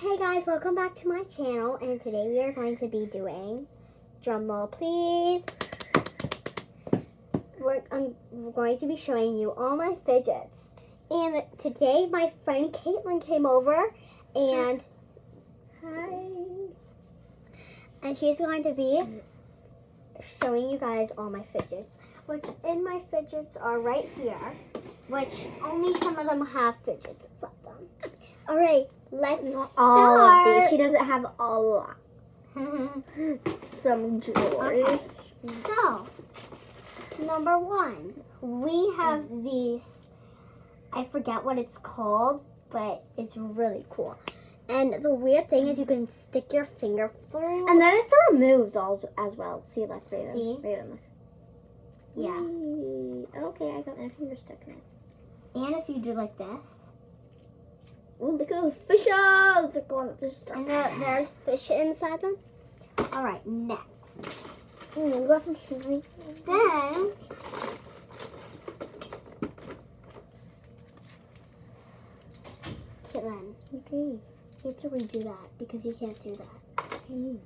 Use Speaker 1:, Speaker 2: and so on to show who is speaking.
Speaker 1: Hey guys, welcome back to my channel, and today we are going to be doing, drum roll please, I'm going to be showing you all my fidgets. And today my friend Caitlin came over, and she's going to be showing you guys all my fidgets, which in my fidgets are right here, which only some of them have fidgets inside them. Alright, let's start.
Speaker 2: All of these. She doesn't have a lot. Some drawers.
Speaker 1: Okay. So, number one, we have these, I forget what it's called, but it's really cool. And the weird thing is you can stick your finger through.
Speaker 2: And then it sort of moves as well. See, like,
Speaker 1: See? Yeah.
Speaker 2: Okay, I got my finger stuck in it.
Speaker 1: And if you do like this.
Speaker 2: Oh, look at those fishes! They're going up this
Speaker 1: And there's fish inside them. Alright, next.
Speaker 2: We got some chili.
Speaker 1: Then, Caitlin,
Speaker 2: Okay.
Speaker 1: you have to redo that because you can't do that.
Speaker 2: Okay.